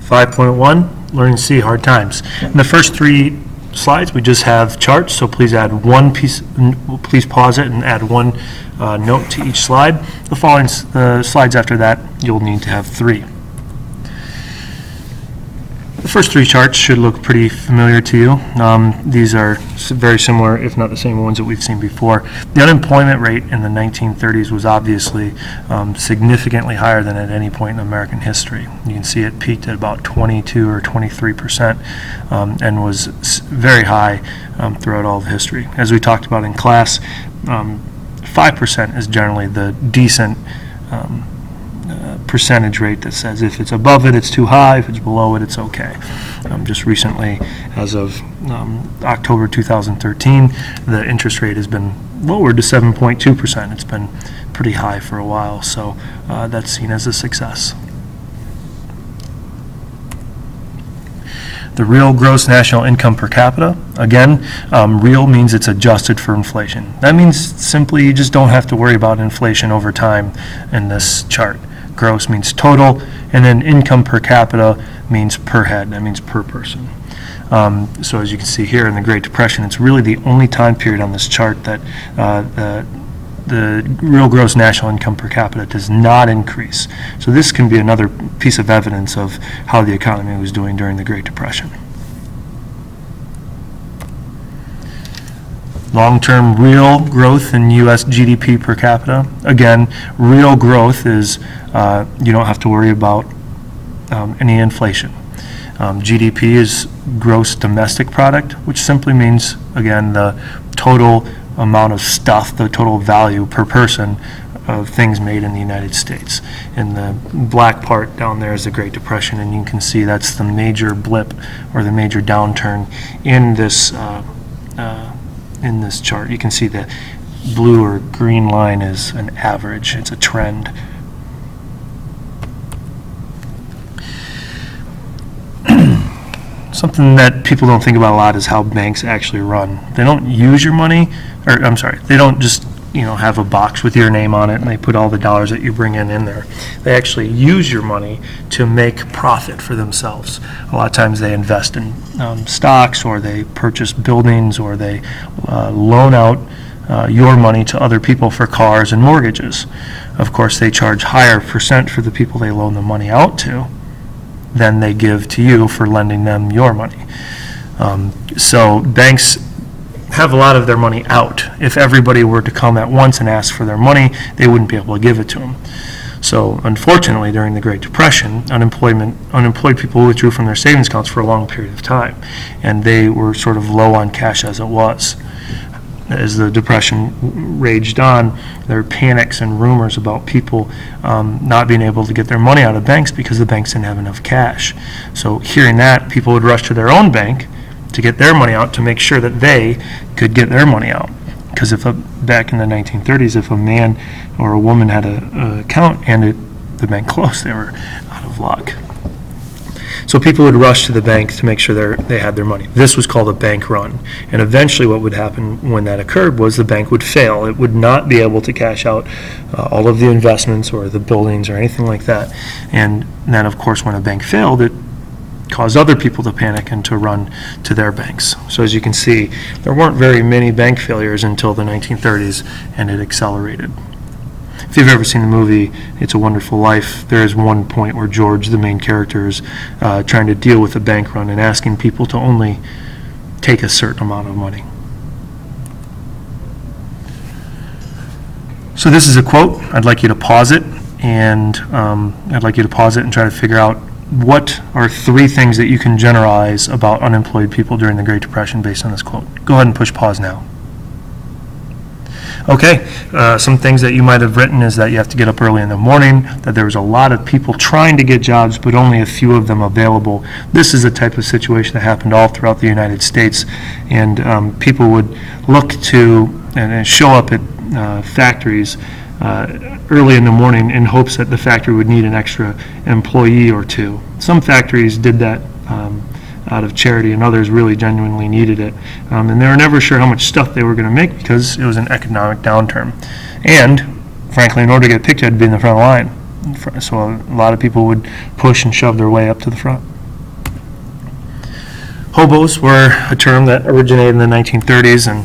5.1, learning to see hard times. In the first 3 slides, we just have charts, so please add one piece, please pause it and add one note to each slide. The following slides after that, you'll need to have 3. The first 3 charts should look pretty familiar to you. These are very similar, if not the same ones that we've seen before. The unemployment rate in the 1930s was obviously significantly higher than at any point in American history. You can see it peaked at about 22 or 23% and was very high throughout all of history. As we talked about in class, 5% is generally the decent percentage rate that says if it's above it, it's too high, if it's below it, it's okay. Just recently, as of October 2013, the interest rate has been lowered to 7.2%. It's been pretty high for a while, so that's seen as a success. The real gross national income per capita, again, real means it's adjusted for inflation. That means simply you just don't have to worry about inflation over time in this chart. Gross means total, and then income per capita means per head. That means per person. So as you can see here in the Great Depression, it's really the only time period on this chart that the real gross national income per capita does not increase. So this can be another piece of evidence of how the economy was doing during the Great Depression. Long-term real growth in U.S. GDP per capita. Again, real growth is you don't have to worry about any inflation. GDP is gross domestic product, which simply means, again, the total amount of stuff, the total value per person of things made in the United States. And the black part down there is the Great Depression, and you can see that's the major blip or the major downturn in this chart. You can see the blue or green line is an average. It's a trend. Something that people don't think about a lot is how banks actually run. They don't use your money, or I'm sorry, they don't just have a box with your name on it and they put all the dollars that you bring in there. They actually use your money to make profit for themselves. A lot of times they invest in stocks, or they purchase buildings, or they loan out your money to other people for cars and mortgages. Of course, they charge higher percent for the people they loan the money out to than they give to you for lending them your money. So banks have a lot of their money out. If everybody were to come at once and ask for their money, they wouldn't be able to give it to them. So unfortunately, during the Great Depression, unemployed people withdrew from their savings accounts for a long period of time, and they were sort of low on cash as it was. As the Depression raged on, there were panics and rumors about people not being able to get their money out of banks because the banks didn't have enough cash. So hearing that, people would rush to their own bank to get their money out to make sure that they could get their money out. Because back in the 1930s, if a man or a woman had an account and the bank closed, they were out of luck. So people would rush to the bank to make sure they had their money. This was called a bank run. And eventually what would happen when that occurred was the bank would fail. It would not be able to cash out all of the investments or the buildings or anything like that. And then, of course, when a bank failed, it caused other people to panic and to run to their banks. So as you can see, there weren't very many bank failures until the 1930s, and it accelerated. If you've ever seen the movie It's a Wonderful Life, there is one point where George, the main character, is trying to deal with a bank run and asking people to only take a certain amount of money. So this is a quote. I'd like you to pause it, and try to figure out what are 3 things that you can generalize about unemployed people during the Great Depression based on this quote. Go ahead and push pause now. Okay, some things that you might have written is that you have to get up early in the morning, that there was a lot of people trying to get jobs, but only a few of them available. This is the type of situation that happened all throughout the United States, and people would look to and show up at factories early in the morning in hopes that the factory would need an extra employee or two. Some factories did that out of charity, and others really genuinely needed it. And they were never sure how much stuff they were going to make because it was an economic downturn. And, frankly, in order to get picked, you had to be in the front line. So a lot of people would push and shove their way up to the front. Hobos were a term that originated in the 1930s, and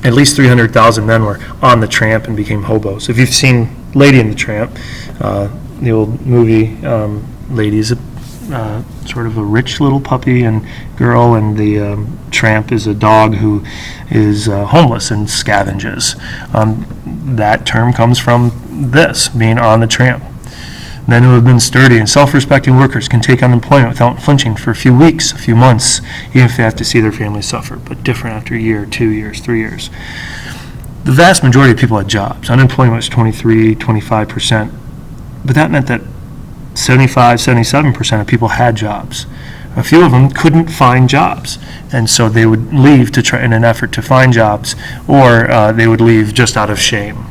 at least 300,000 men were on the tramp and became hobos. If you've seen Lady and the Tramp, the old movie, Lady is sort of a rich little puppy and girl, and the tramp is a dog who is homeless and scavenges. That term comes from this, being on the tramp. Men who have been sturdy and self-respecting workers can take unemployment without flinching for a few weeks, a few months, even if they have to see their family suffer, but different after a year, 2 years, 3 years. The vast majority of people had jobs. Unemployment was 23, 25%, but that meant that 75, 77% of people had jobs. A few of them couldn't find jobs, and so they would leave to try in an effort to find jobs, or they would leave just out of shame.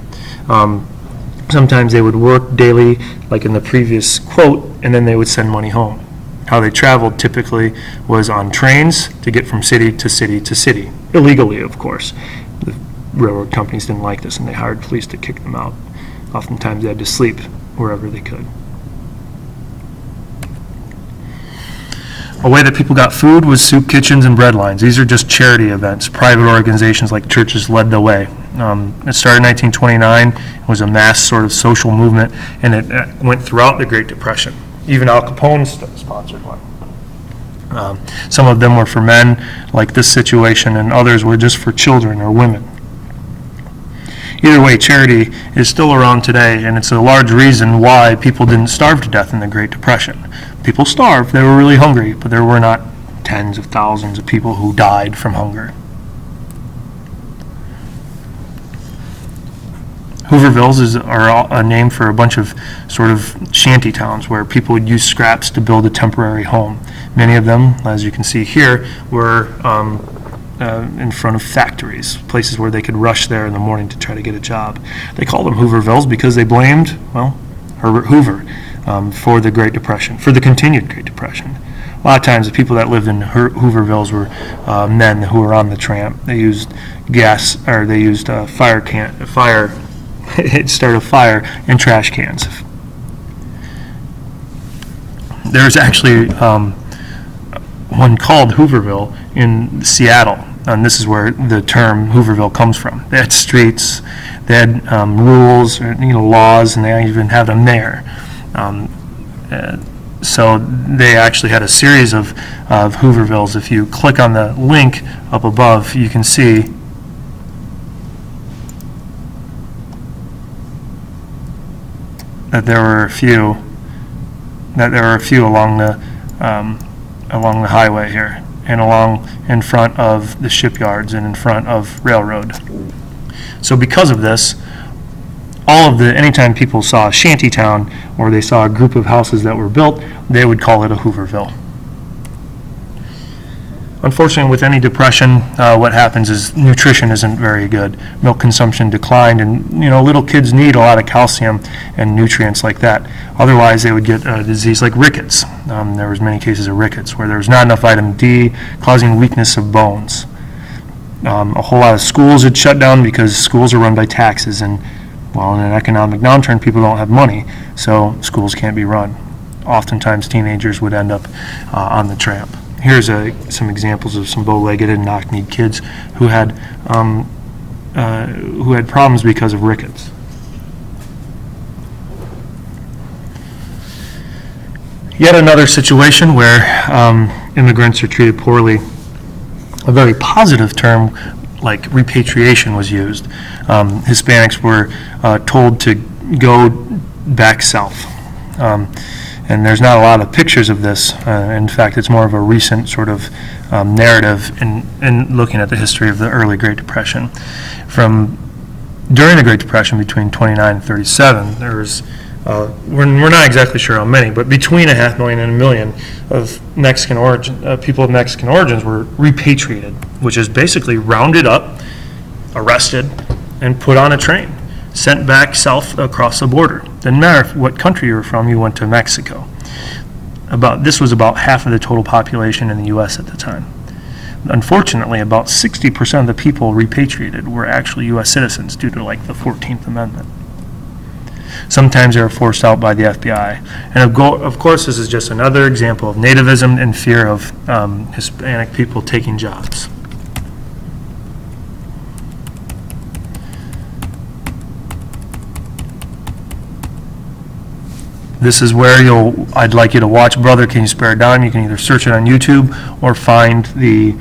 Sometimes they would work daily, like in the previous quote, and then they would send money home. How they traveled typically was on trains to get from city to city to city, illegally, of course. The railroad companies didn't like this, and they hired police to kick them out. Oftentimes they had to sleep wherever they could. A way that people got food was soup kitchens and bread lines. These are just charity events. Private organizations like churches led the way. It started in 1929. It was a mass sort of social movement, and it went throughout the Great Depression. Even Al Capone sponsored one. Some of them were for men, like this situation, and others were just for children or women. Either way, charity is still around today, and it's a large reason why people didn't starve to death in the Great Depression. People starved, they were really hungry, but there were not tens of thousands of people who died from hunger. Hoovervilles are a name for a bunch of sort of shanty towns where people would use scraps to build a temporary home. Many of them, as you can see here, were in front of factories, places where they could rush there in the morning to try to get a job. They called them Hoovervilles because they blamed, well, Herbert Hoover for the Great Depression, for the continued Great Depression. A lot of times the people that lived in Hoovervilles were men who were on the tramp. They used gas, or they used it started a fire in trash cans. There's actually one called Hooverville in Seattle, and this is where the term Hooverville comes from. They had streets, they had rules, or, laws, and they even had a mayor. So they actually had a series of Hoovervilles. If you click on the link up above, you can see that there were a few along the highway here, and along in front of the shipyards and in front of railroad. So because of this, anytime people saw a shanty town or they saw a group of houses that were built, they would call it a Hooverville. Unfortunately, with any depression, what happens is nutrition isn't very good. Milk consumption declined, and little kids need a lot of calcium and nutrients like that. Otherwise, they would get a disease like rickets. There was many cases of rickets where there was not enough vitamin D, causing weakness of bones. A whole lot of schools had shut down because schools are run by taxes, and well, in an economic downturn, people don't have money, so schools can't be run. Oftentimes, teenagers would end up on the tramp. Here's some examples of some bow-legged and knock-kneed kids who had problems because of rickets. Yet another situation where immigrants are treated poorly. A very positive term like repatriation was used. Hispanics were told to go back south. And there's not a lot of pictures of this. In fact, it's more of a recent sort of narrative in looking at the history of the early Great Depression. During the Great Depression, between 29 and 37, there was, we're not exactly sure how many, but between 500,000 and 1 million of people of Mexican origins were repatriated, which is basically rounded up, arrested, and put on a train, sent back south across the border. Didn't matter what country you were from, you went to Mexico. This was about half of the total population in the U.S. at the time. Unfortunately, about 60% of the people repatriated were actually U.S. citizens due to the 14th Amendment. Sometimes they were forced out by the FBI. And of course, this is just another example of nativism and fear of Hispanic people taking jobs. This is where I'd like you to watch Brother, Can You Spare a Dime? You can either search it on YouTube or find the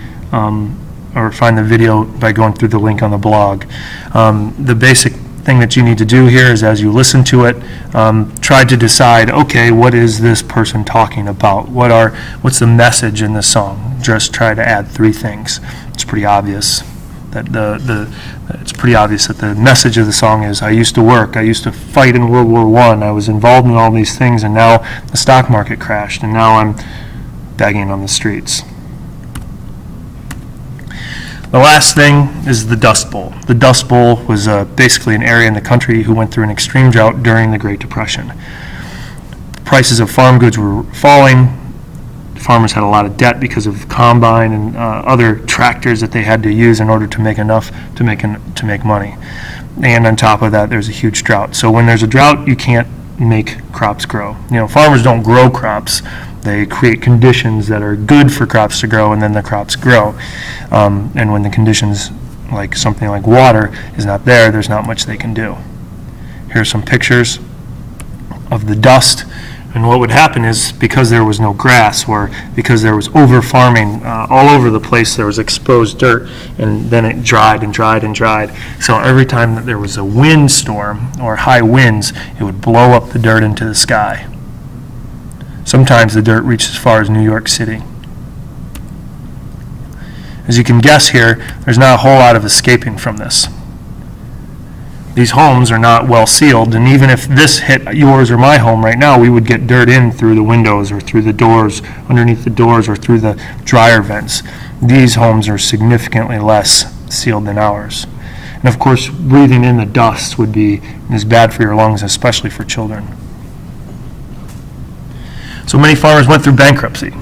video by going through the link on the blog. The basic thing that you need to do here is, as you listen to it, try to decide, okay, what is this person talking about? What's the message in the song? Just try to add 3 things. It's pretty obvious that the message of the song is, I used to work, I used to fight in World War I was involved in all these things, and now the stock market crashed, and now I'm begging on the streets. The last thing is the Dust Bowl. The Dust Bowl was basically an area in the country who went through an extreme drought during the Great Depression. Prices of farm goods were falling. Farmers had a lot of debt because of combine and other tractors that they had to use in order to make enough to make money. And on top of that, there's a huge drought. So when there's a drought, you can't make crops grow. Farmers don't grow crops. They create conditions that are good for crops to grow, and then the crops grow. And when the conditions, like something like water, is not there, there's not much they can do. Here are some pictures of the dust. And what would happen is, because there was no grass, or because there was over farming all over the place, there was exposed dirt, and then it dried and dried and dried. So every time that there was a windstorm or high winds, it would blow up the dirt into the sky. Sometimes the dirt reached as far as New York City. As you can guess here, there's not a whole lot of escaping from this. These homes are not well sealed, and even if this hit yours or my home right now, we would get dirt in through the windows or through the doors, underneath the doors, or through the dryer vents. These homes are significantly less sealed than ours. And of course, breathing in the dust is bad for your lungs, especially for children. So many farmers went through bankruptcy.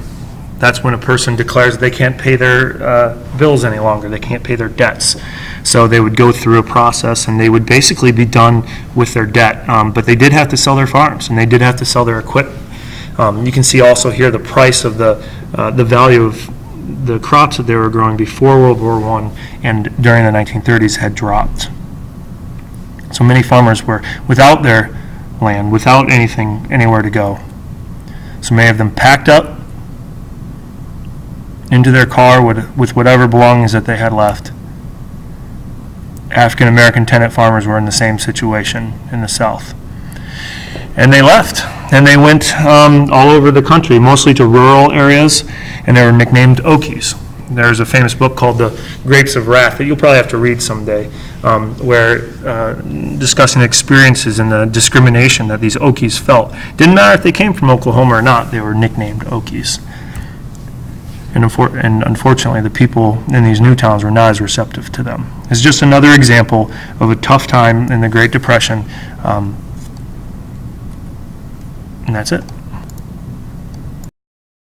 That's when a person declares they can't pay their bills any longer. They can't pay their debts. So they would go through a process, and they would basically be done with their debt. But they did have to sell their farms, and they did have to sell their equipment. You can see also here the price of the value of the crops that they were growing before World War I and during the 1930s had dropped. So many farmers were without their land, without anywhere to go. So many of them packed up into their car with whatever belongings that they had left. African American tenant farmers were in the same situation in the South. And they left, and they went all over the country, mostly to rural areas, and they were nicknamed Okies. There's a famous book called The Grapes of Wrath that you'll probably have to read someday, where discussing experiences and the discrimination that these Okies felt. Didn't matter if they came from Oklahoma or not, they were nicknamed Okies. And unfortunately, the people in these new towns were not as receptive to them. It's just another example of a tough time in the Great Depression. And that's it.